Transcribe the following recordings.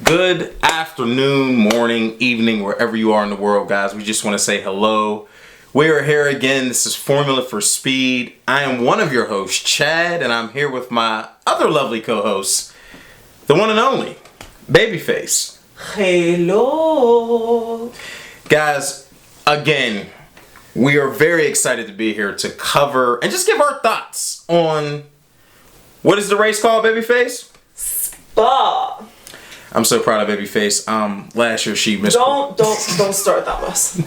Good afternoon, morning, evening, wherever you are in the world, guys. We just want to say hello. We are here again. This is Formula for Speed. I am one of your hosts, Chad, and I'm here with my other lovely co-host, the one and only, Babyface. Hello. Guys, again, we are very excited to be here to cover and just give our thoughts on, what is the race called, Babyface? Spa. I'm so proud of Babyface. Last year she missed. Don't start that mess.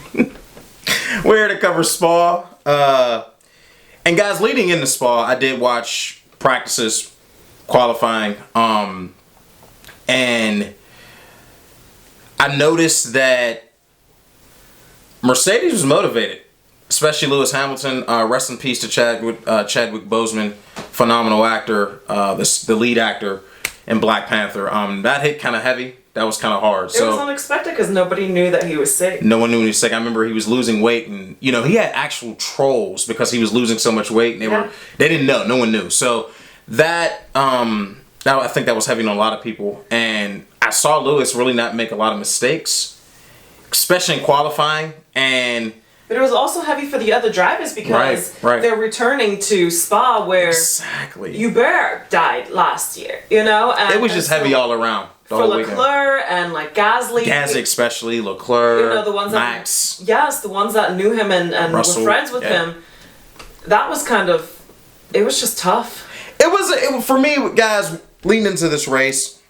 We're here to cover Spa. And guys, leading into Spa, I did watch practices, qualifying, and I noticed that Mercedes was motivated, especially Lewis Hamilton. Rest in peace to Chadwick Boseman, phenomenal actor, the lead actor in Black Panther. That hit kind of heavy. That was kind of hard. It was unexpected because nobody knew that he was sick. No one knew he was sick. I remember he was losing weight, and he had actual trolls because he was losing so much weight, and they didn't know. No one knew. So that I think that was heavy on a lot of people. And I saw Lewis really not make a lot of mistakes, especially in qualifying. But it was also heavy for the other drivers because they're returning to Spa where Hubert died last year. And it was just heavy all around. For Leclerc and Gasly. Gasly especially, Leclerc, the ones Max. The ones that knew him and were friends with him. That was it was just tough. It was for me, guys, leading into this race.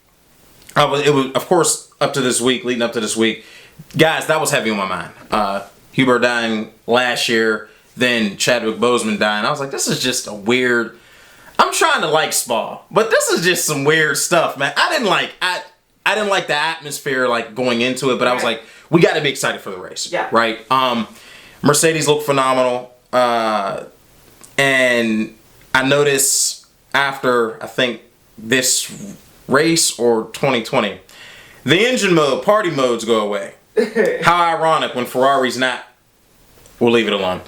It was, of course, leading up to this week. Guys, that was heavy on my mind. Hubert dying last year, then Chadwick Boseman dying. I was like, this is just a weird. I'm trying to like Spa, but this is just some weird stuff, man. I didn't like the atmosphere going into it, but I was like, we got to be excited for the race. Yeah. Right. Mercedes looked phenomenal, and I noticed after I think this race or 2020, the engine mode, party modes go away. How ironic when Ferrari's not. We'll leave it alone.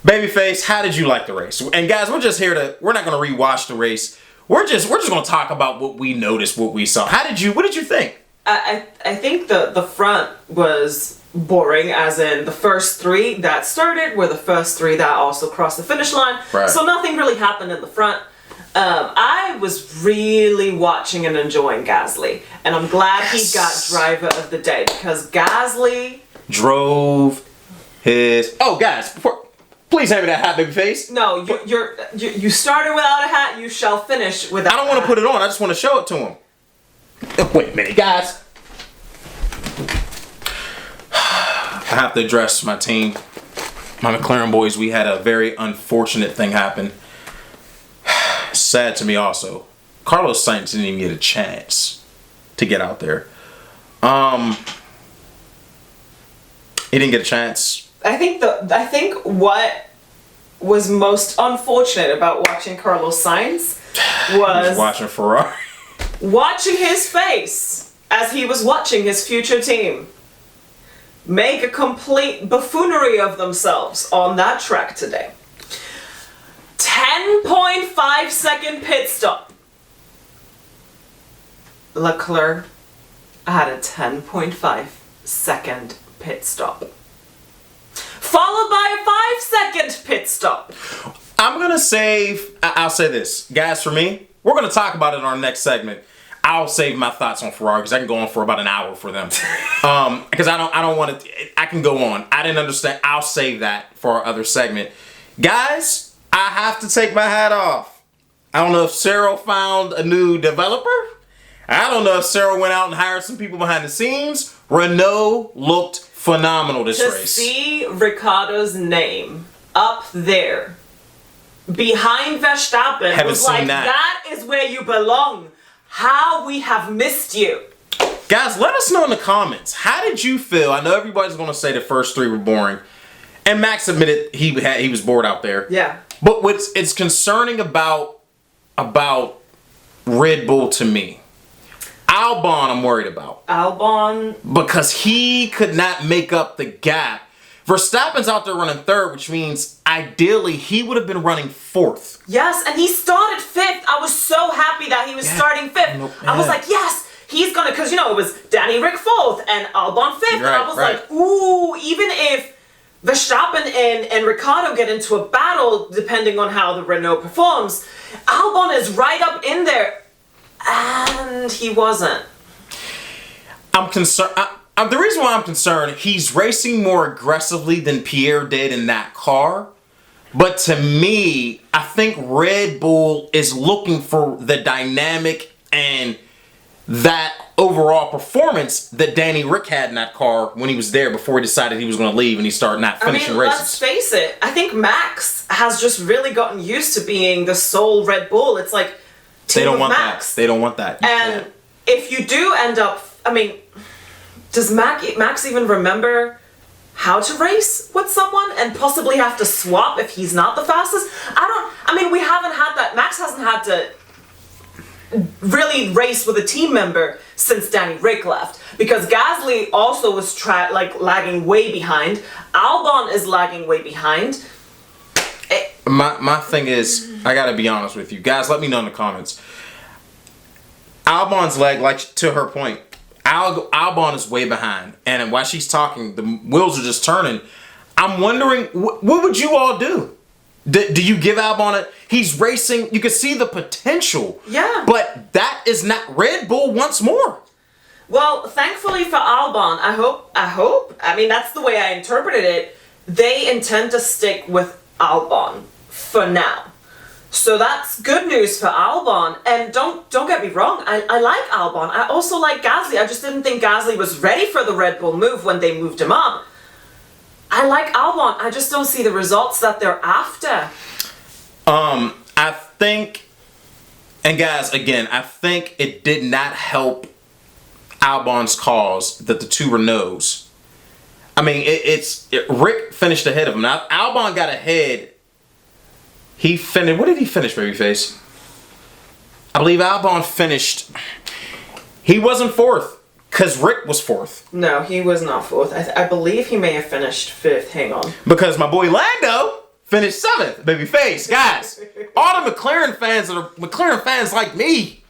Babyface, how did you like the race? And guys, we're just here we're not going to rewatch the race. We're just going to talk about what we noticed, what we saw. What did you think? I think the front was boring, as in the first three that started were the first three that also crossed the finish line. Right. So nothing really happened in the front. I was really watching and enjoying Gasly, and I'm glad he got driver of the day because Gasly drove his. Oh, guys, please hand me that hat, Babyface. No, you started without a hat. You shall finish without. I don't want to put it on. I just want to show it to him. Wait a minute, guys. I have to address my team, my McLaren boys. We had a very unfortunate thing happen. Sad to me also. Carlos Sainz didn't even get a chance to get out there. He didn't get a chance. I think what was most unfortunate about watching Carlos Sainz was watching Ferrari. Watching his face as he was watching his future team make a complete buffoonery of themselves on that track today. 10.5 second pit stop. Leclerc had a 10.5 second pit stop. Followed by a 5-second pit stop. I'll say this. Guys, for me, we're going to talk about it in our next segment. I'll save my thoughts on Ferrari because I can go on for about an hour for them. Because I don't want to. I can go on. I didn't understand. I'll save that for our other segment. Guys, I have to take my hat off. I don't know if Stroll found a new developer. I don't know if Stroll went out and hired some people behind the scenes. Renault looked phenomenal this race. To see Ricciardo's name up there behind Verstappen was like, that is where you belong. How we have missed you. Guys, let us know in the comments. How did you feel? I know everybody's going to say the first three were boring. And Max admitted he was bored out there. Yeah. But what's concerning about Red Bull to me, Albon I'm worried about. Albon. Because he could not make up the gap. Verstappen's out there running third, which means ideally he would have been running fourth. Yes, and he started fifth. I was so happy that he was starting fifth. I was like, yes, he's gonna, because, it was Danny Rick 4th and Albon 5th. And I was like, ooh, even if Verstappen and Ricciardo get into a battle, depending on how the Renault performs, Albon is right up in there. And he wasn't. I'm concerned. The reason why I'm concerned, he's racing more aggressively than Pierre did in that car. But to me, I think Red Bull is looking for the dynamic and that overall performance that Danny Rick had in that car when he was there before he decided he was going to leave and he started not finishing races. Let's face it. I think Max has just really gotten used to being the sole Red Bull. It's like they don't want Max. They don't want that. And if you do end up, does Max even remember how to race with someone and possibly have to swap if he's not the fastest? We haven't had that. Max hasn't had to really race with a team member since Danny Rick left, because Gasly also was lagging way behind. Albon is lagging way behind. My thing is, I gotta be honest with you guys. Let me know in the comments. Albon's leg, like to her point, Albon is way behind, and while she's talking, the wheels are just turning. I'm wondering, what would you all do? Do you give Albon he's racing, you can see the potential. Yeah. But that is not, Red Bull wants more. Well, thankfully for Albon, I hope, that's the way I interpreted it, they intend to stick with Albon for now. So that's good news for Albon. And don't get me wrong, I like Albon. I also like Gasly. I just didn't think Gasly was ready for the Red Bull move when they moved him up. I like Albon. I just don't see the results that they're after. I think, and guys, again, I think it did not help Albon's cause that the two Renaults. Rick finished ahead of him. Now, Albon got ahead. He finished, what did he finish, babyface? I believe Albon finished, he wasn't 4th. Because Rick was 4th. No, he was not 4th. I believe he may have finished 5th. Hang on. Because my boy Lando finished 7th. Babyface. Guys, all the McLaren fans that are McLaren fans like me,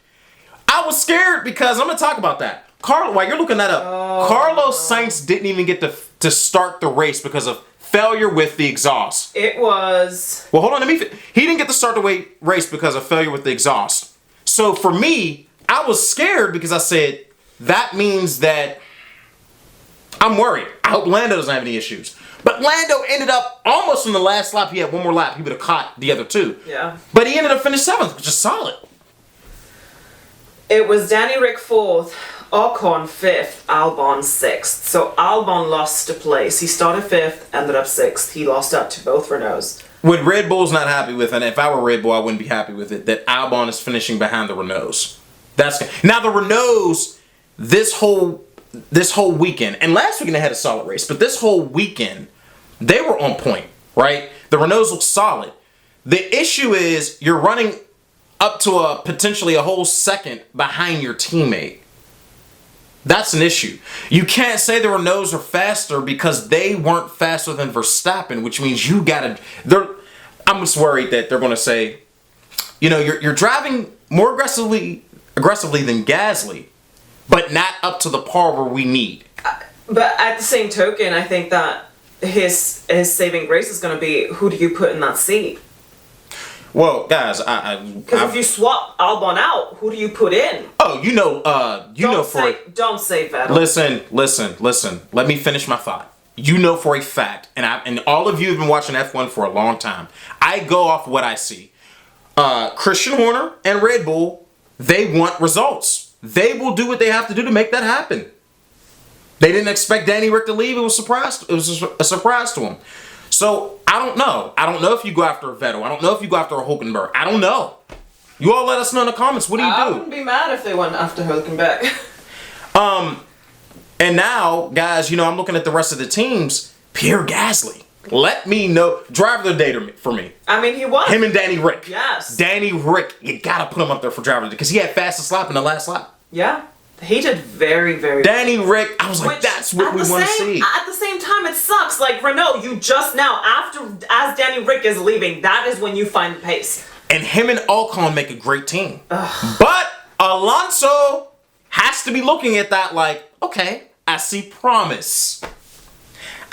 I was scared because I'm going to talk about that. While you're looking that up, Carlos Sainz didn't even get to start the race because of failure with the exhaust. It was... Well, hold on. He didn't get to start the race because of failure with the exhaust. So for me, I was scared because I said, that means that I'm worried. I hope Lando doesn't have any issues. But Lando ended up almost in the last lap. He had one more lap. He would have caught the other two. Yeah. But he ended up finishing 7th, which is solid. It was Danny Rick 4th, Ocon 5th, Albon 6th. So Albon lost a place. He started 5th, ended up 6th. He lost out to both Renaults. What Red Bull's not happy with, and if I were Red Bull, I wouldn't be happy with it, that Albon is finishing behind the Renaults. Now the Renaults... This whole weekend, and last weekend they had a solid race, but this whole weekend, they were on point, right? The Renaults look solid. The issue is you're running up to potentially a whole second behind your teammate. That's an issue. You can't say the Renaults are faster because they weren't faster than Verstappen, which means you gotta... I'm just worried that they're going to say, you're driving more aggressively than Gasly, but not up to the par where we need. But at the same token, I think that his saving grace is going to be, who do you put in that seat? Well, guys, because if you swap Albon out, who do you put in? Oh, don't say Vettel. Listen. Let me finish my thought. You know for a fact, and all of you have been watching F1 for a long time. I go off what I see. Christian Horner and Red Bull, they want results. They will do what they have to do to make that happen. They didn't expect Danny Rick to leave. It was a surprise to him. So, I don't know. I don't know if you go after a Vettel. I don't know if you go after a Hülkenberg. I don't know. You all let us know in the comments. What do you do? I wouldn't be mad if they went after Hülkenberg. And now, guys, I'm looking at the rest of the teams. Pierre Gasly. Let me know. Driver of the day for me. He won. Him and Danny Rick. Yes. Danny Rick, you gotta put him up there for driver of the day because he had fastest lap in the last lap. Yeah. He did very, very Danny Rick, I was like, that's what we want to see. At the same time, it sucks. Like, Renault, you just now, as Danny Rick is leaving, that is when you find the pace. And him and Ocon make a great team. Ugh. But Alonso, has to be looking at that like, okay, I see promise.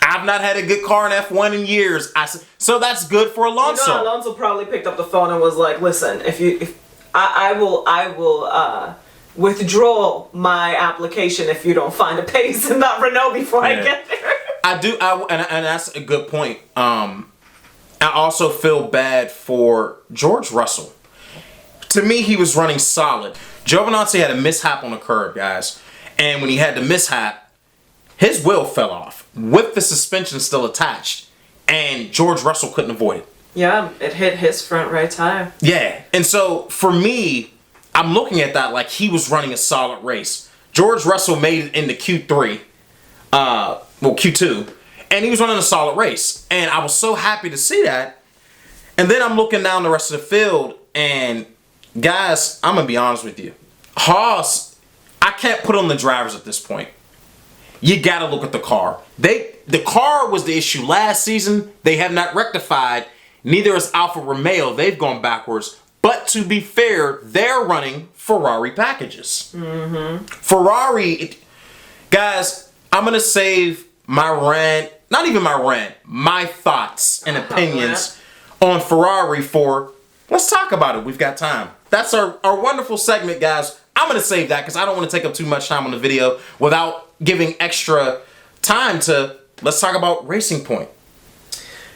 I've not had a good car in F1 in years. So that's good for Alonso. You know, Alonso probably picked up the phone and was like, "Listen, if I will withdraw my application if you don't find a pace in that Renault before I get there." And that's a good point. I also feel bad for George Russell. To me, he was running solid. Giovinazzi had a mishap on the curb, guys. And when he had the mishap, his wheel fell off with the suspension still attached. And George Russell couldn't avoid it. Yeah, it hit his front right tire. Yeah. And so, for me, I'm looking at that like he was running a solid race. George Russell made it into Q3. Q2. And he was running a solid race. And I was so happy to see that. And then I'm looking down the rest of the field. And, guys, I'm going to be honest with you. Haas, I can't put on the drivers at this point. You got to look at the car. The car was the issue last season. They have not rectified. Neither is Alfa Romeo. They've gone backwards. But to be fair, they're running Ferrari packages. Ferrari, guys, I'm going to save my rant, not even my rant, my thoughts and opinions on Ferrari for, let's talk about it. We've got time. That's our wonderful segment, guys. I'm going to save that because I don't want to take up too much time on the video without giving extra time to, let's talk about Racing Point.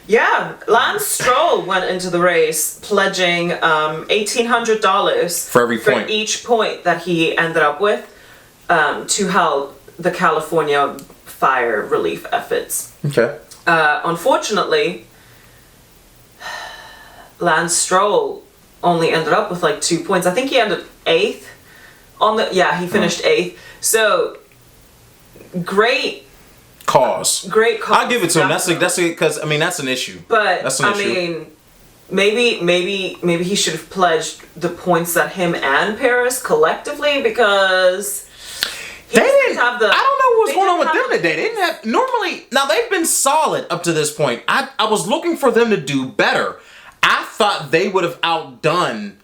Yeah, Lance Stroll went into the race pledging $1,800 for every point. For each point that he ended up with to help the California fire relief efforts. Okay. Unfortunately, Lance Stroll only ended up with like 2 points. I think he ended 8th on the. Yeah, he finished 8th. So great cause. Great cause. I'll give it to him. That's because I mean that's an issue. But that's an issue. mean, maybe he should have pledged the points that him and Paris collectively because they didn't have the. I don't know what's going on with them today. They didn't have normally. Now they've been solid up to this point. I was looking for them to do better. I thought they would have outdone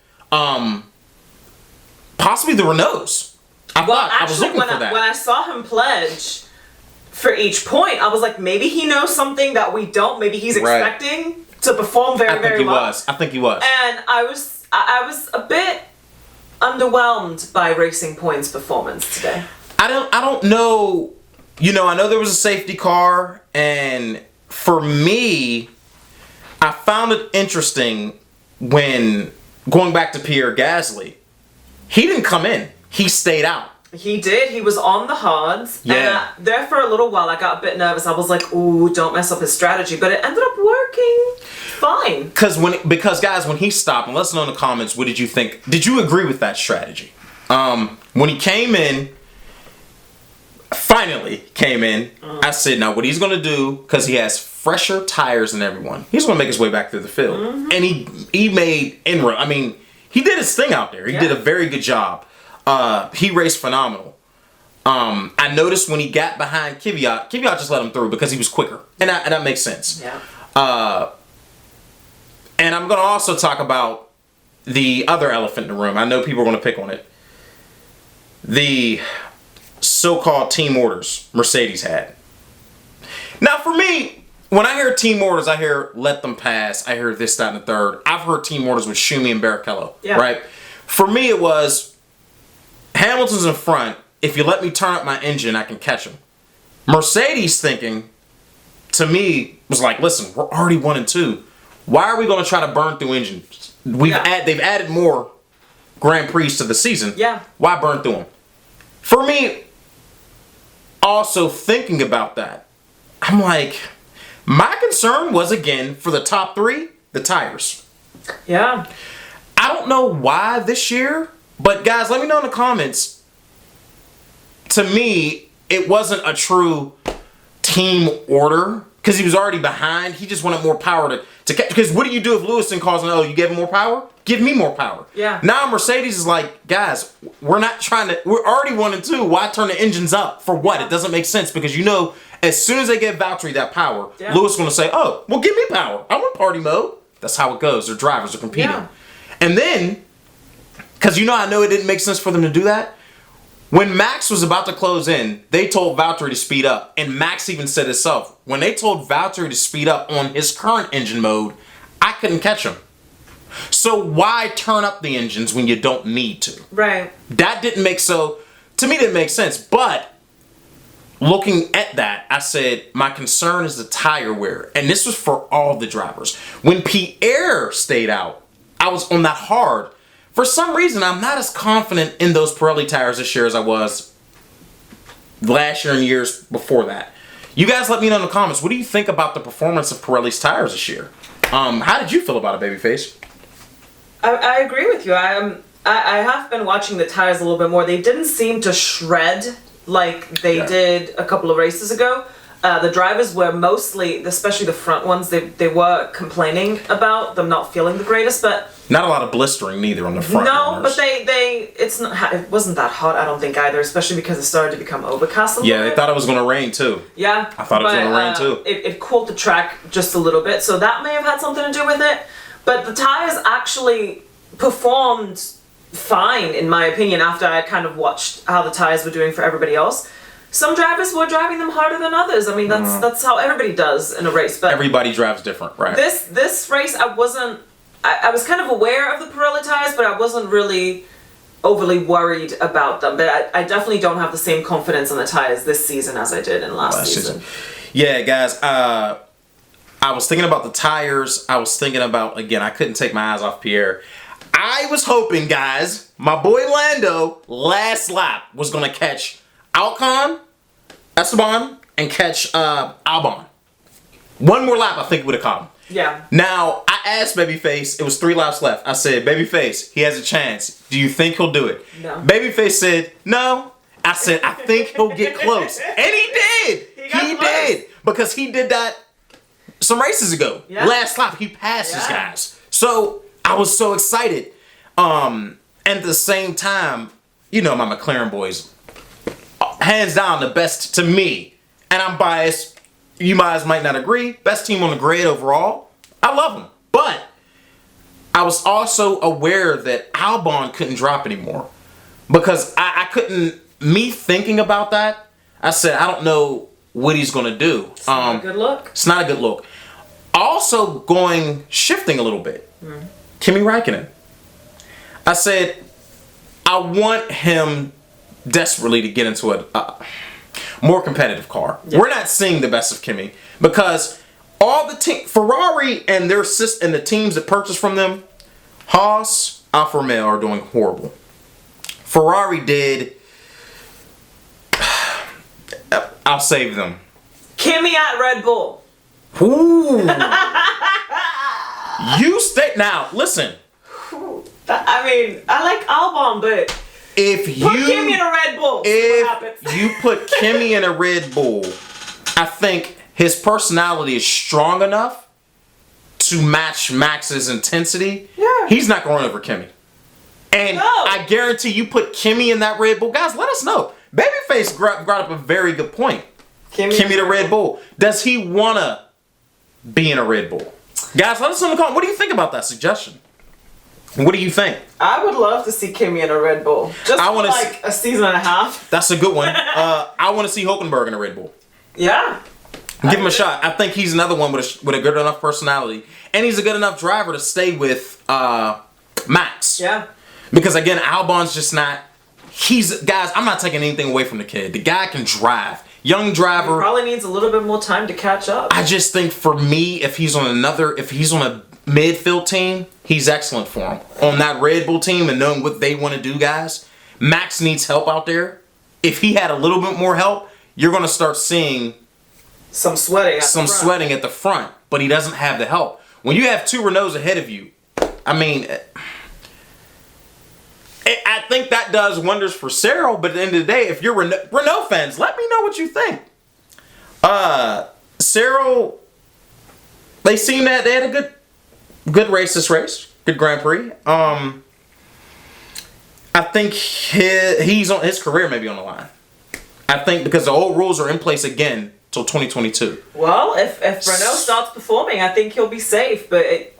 possibly the Renaults. I was looking for that. When I saw him pledge for each point, I was like, maybe he knows something that we don't. Maybe he's expecting to perform very well. I think he was. And I was a bit underwhelmed by Racing Point's performance today. I don't know. You know, I know there was a safety car, and for me, I found it interesting when going back to Pierre Gasly, he didn't come in. He stayed out. He did. He was on the hards. Yeah. And there for a little while, I got a bit nervous. I was like, ooh, don't mess up his strategy. But it ended up working fine. Because guys, when he stopped, and let us know in the comments, what did you think? Did you agree with that strategy? When he came in, finally came in, I said, now what he's going to do, because he has fresher tires than everyone, he's going to make his way back through the field. Mm-hmm. And he made inroad. I mean, he did his thing out there. He did a very good job. He raced phenomenal. I noticed when he got behind Kvyat just let him through because he was quicker. And that makes sense. Yeah. And I'm going to also talk about the other elephant in the room. I know people are going to pick on it. The so-called team orders Mercedes had. Now, for me, when I hear team orders, I hear let them pass. I hear this, that, and the third. I've heard team orders with Schumi and Barrichello. Yeah. Right? For me, it was Hamilton's in front. If you let me turn up my engine, I can catch him. Mercedes thinking, to me, was like, listen, we're already 1 and 2. Why are we going to try to burn through engines? They've added more Grand Prix to the season. Yeah. Why burn through them? For me, also thinking about that, I'm like, my concern was, again, for the top 3, the tires. Yeah. I don't know why this year, but guys, let me know in the comments. To me, it wasn't a true team order because he was already behind. He just wanted more power to catch. Because what do you do if Lewis calls and, you gave him more power? Give me more power. Yeah. Now Mercedes is like, guys, we're already 1 and 2. Why turn the engines up? For what? It doesn't make sense because as soon as they give Valtteri that power, Lewis is going to say, oh, well, give me power. I want party mode. That's how it goes. Their drivers are competing. Yeah. And then, because I know it didn't make sense for them to do that, When Max was about to close in, they told Valtteri to speed up. And Max even said himself, when they told Valtteri to speed up on his current engine mode, I couldn't catch him. So why turn up the engines when you don't need to? Right. That didn't make to me, didn't make sense. But looking at that, I said, my concern is the tire wear. And this was for all the drivers. When Pierre stayed out, I was on that hard. For some reason, I'm not as confident in those Pirelli tires this year as I was last year and years before that. You guys let me know in the comments. What do you think about the performance of Pirelli's tires this year? How did you feel about it, Babyface? I agree with you. I have been watching the tires a little bit more. They didn't seem to shred like they did a couple of races ago. The drivers were mostly, especially the front ones, they were complaining about them not feeling the greatest, but not a lot of blistering neither on the front. No, runners. but it wasn't that hot, I don't think either, especially because it started to become overcast a little bit. They thought it was going to rain too. Yeah. I thought it was going to rain too. It cooled the track just a little bit, so that may have had something to do with it. But the tires actually performed fine, in my opinion, after I kind of watched how the tires were doing for everybody else. Some drivers were driving them harder than others. I mean, that's how everybody does in a race. But everybody drives different, right? This race, I was kind of aware of the Pirelli tires, but I wasn't really overly worried about them. But I definitely don't have the same confidence in the tires this season as I did in last season. Yeah, guys. I was thinking about the tires. I was thinking about, again, I couldn't take my eyes off Pierre. I was hoping, guys, my boy Lando, last lap, was going to catch Esteban, and catch Albon. One more lap, I think would have caught him. Yeah. Now, I asked Babyface, it was 3 laps left. I said, Babyface, he has a chance. Do you think he'll do it? No. Babyface said, no. I said, I think he'll get close. And he did. He did. Because he did that some races ago. Yeah. Last lap, he passed his guys. So, I was so excited. And at the same time, you know my McLaren boys, hands down the best to me. And I'm biased. You guys might not agree. Best team on the grid overall. I love them. But I was also aware that Albon couldn't drop anymore. Because I couldn't, me thinking about that, I said, I don't know what he's going to do. It's not a good look. It's not a good look. Also shifting a little bit. Kimi Raikkonen. I said, I want him desperately to get into a more competitive car. Yeah. We're not seeing the best of Kimi because all the Ferrari and their and the teams that purchase from them, Haas, Alfa Romeo are doing horrible. Ferrari did. I'll save them. Kimi at Red Bull. Ooh. You stay now. Listen. I mean, I like Albon, but if you put Kimi in a Red Bull, see what happens. You put Kimi in a Red Bull, I think his personality is strong enough to match Max's intensity. Yeah. He's not going to run over Kimi. And I guarantee you put Kimi in that Red Bull. Guys, let us know. Babyface brought up a very good point. Kimi to Red Bull. Does he want to be in a Red Bull? Guys, let us know in the comments. What do you think about that suggestion? What do you think? I would love to see Kimi in a Red Bull. Just for like a season and a half. That's a good one. I want to see Hülkenberg in a Red Bull. Yeah. Give him a shot. I think he's another one with a good enough personality. And he's a good enough driver to stay with Max. Yeah. Because again, Albon's just not... Guys, I'm not taking anything away from the kid. The guy can drive. Young driver. He probably needs a little bit more time to catch up. I just think for me, if he's on a midfield team, he's excellent for him. On that Red Bull team and knowing what they want to do, guys, Max needs help out there. If he had a little bit more help, you're going to start seeing some sweating at the front, but he doesn't have the help. When you have 2 Renaults ahead of you, I mean, I think that does wonders for Cyril, but at the end of the day, if you're Renault fans, let me know what you think. Cyril, they seem that they had a good race this race. Good Grand Prix. I think his career may be on the line. I think because the old rules are in place again till 2022. Well, if Renault starts performing, I think he'll be safe, but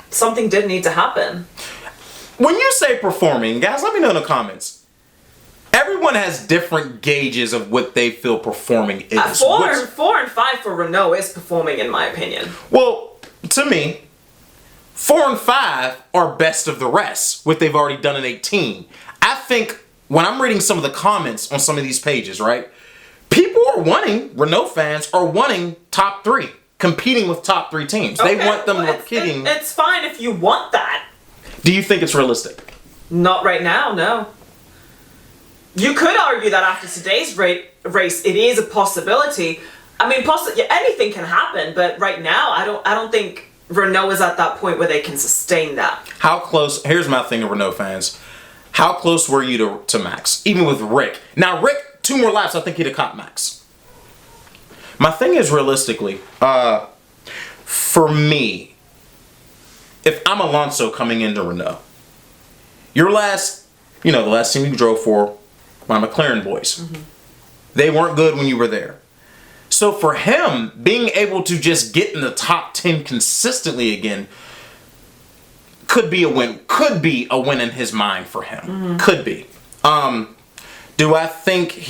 something did need to happen. When you say performing, guys, let me know in the comments. everyone has different gauges of what they feel performing is. 4 and 5 for Renault is performing, in my opinion. Well, to me, 4 and 5 are best of the rest, what they've already done in 18. I think when I'm reading some of the comments on some of these pages, right, people are wanting, Renault fans are wanting top 3, competing with top 3 teams. Okay, they want them well, competing. It's fine if you want that. Do you think it's realistic? Not right now, no. You could argue that after today's race, it is a possibility. I mean, anything can happen, but right now, I don't think Renault is at that point where they can sustain that. How close? Here's my thing to Renault fans. How close were you to Max? Even with Rick. Now, Rick, 2 more laps, I think he'd have caught Max. My thing is, realistically, for me, if I'm Alonso coming into Renault, your last, the last team you drove for, my McLaren boys, they weren't good when you were there. So for him, being able to just get in the top 10 consistently again could be a win. Could be a win in his mind for him. Could be. Do I think is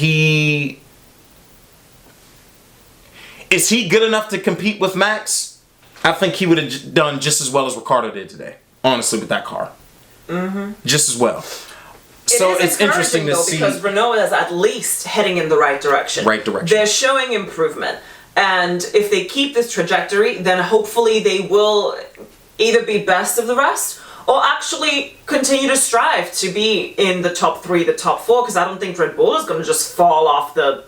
he good enough to compete with Max? I think he would have done just as well as Ricciardo did today, honestly, with that car. Just as well. So it's interesting to see, because Renault is at least heading in the right direction. They're showing improvement, and if they keep this trajectory, then hopefully they will either be best of the rest or actually continue to strive to be in the top 3, the top 4. Because I don't think Red Bull is going to just fall off the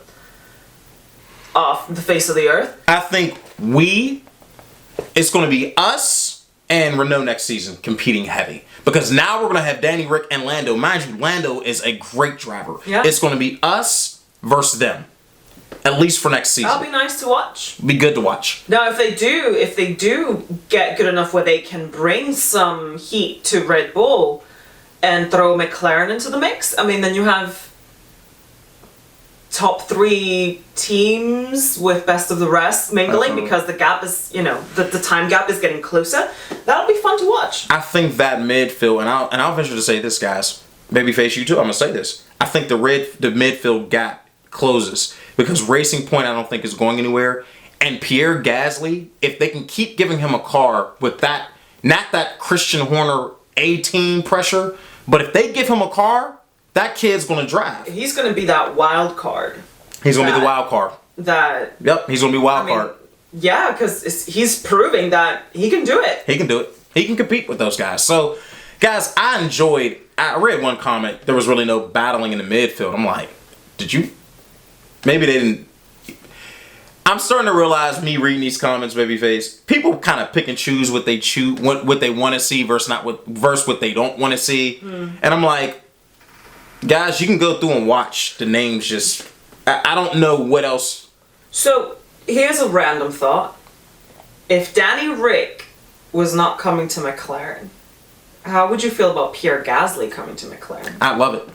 face of the earth. I think it's going to be us and Renault next season competing heavy. Because now we're going to have Danny Rick and Lando. Mind you, Lando is a great driver. Yeah. It's going to be us versus them. At least for next season. That'll be nice to watch. Be good to watch. Now, if they do get good enough where they can bring some heat to Red Bull and throw McLaren into the mix, I mean, then you have top 3 teams with best of the rest mingling. Absolutely. Because the gap is, the time gap is getting closer. That'll be fun to watch. I think that midfield, and I'll venture to say this, guys, babyface, you too, I'm gonna say this. I think the midfield gap closes because Racing Point I don't think is going anywhere, and Pierre Gasly, if they can keep giving him a car with that, not that Christian Horner A-team pressure, but if they give him a car, that kid's going to drive. He's going to be that wild card. He's going to be the wild card. Yep, he's going to be wild card. Yeah, because he's proving that he can do it. He can do it. He can compete with those guys. So, guys, I read one comment. There was really no battling in the midfield. I'm like, maybe they didn't. I'm starting to realize, me reading these comments, babyface, people kind of pick and choose what they want to see versus what they don't want to see. And I'm like, guys, you can go through and watch the names. I don't know what else. So here's a random thought: if Danny Rick was not coming to McLaren, how would you feel about Pierre Gasly coming to McLaren? I love it.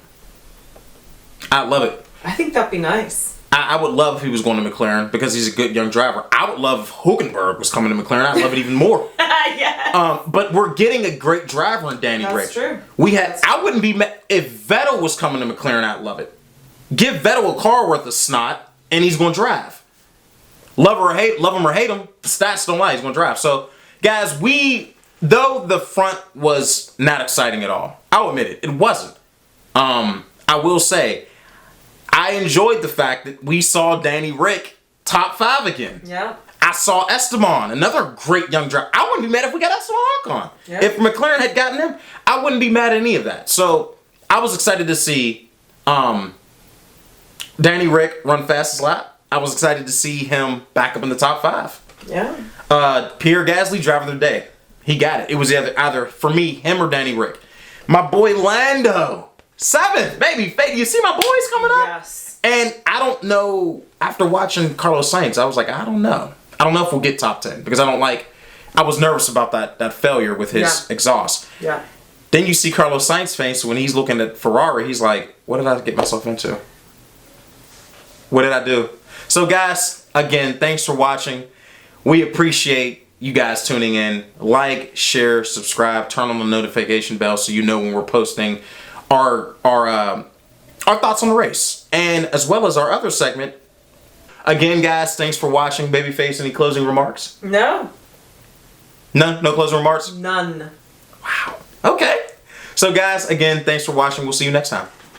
I think that'd be nice. I would love if he was going to McLaren because he's a good young driver. I would love if Hülkenberg was coming to McLaren. I'd love it even more. Yeah. But we're getting a great driver in Danny Rick. That's true. I wouldn't be mad if Vettel was coming to McLaren. I'd love it. Give Vettel a car worth of snot, and he's going to drive. Love him or hate him, the stats don't lie. He's going to drive. So, guys, though the front was not exciting at all, I'll admit it. It wasn't. I will say, I enjoyed the fact that we saw Danny Rick top 5 again. Yeah. I saw Esteban, another great young driver. I wouldn't be mad if we got Esteban Ocon. Yeah. If McLaren had gotten him, I wouldn't be mad at any of that. So I was excited to see Danny Rick run fastest lap. I was excited to see him back up in the top 5. Yeah. Pierre Gasly, driver of the day. He got it. It was either for me, him or Danny Rick. My boy Lando. 7th, baby. You see my boys coming up? Yes. And I don't know, after watching Carlos Sainz, I was like, I don't know. I don't know if we'll get top 10 because I was nervous about that failure with his exhaust. Yeah. Then you see Carlos Sainz face when he's looking at Ferrari, he's like, what did I get myself into? What did I do? So guys, again, thanks for watching. We appreciate you guys tuning in. Like, share, subscribe, turn on the notification bell so you know when we're posting our our thoughts on the race, and as well as our other segment. Again, guys, thanks for watching. Babyface, any closing remarks? No. None? No closing remarks? None. Wow. Okay. So, guys, again, thanks for watching. We'll see you next time.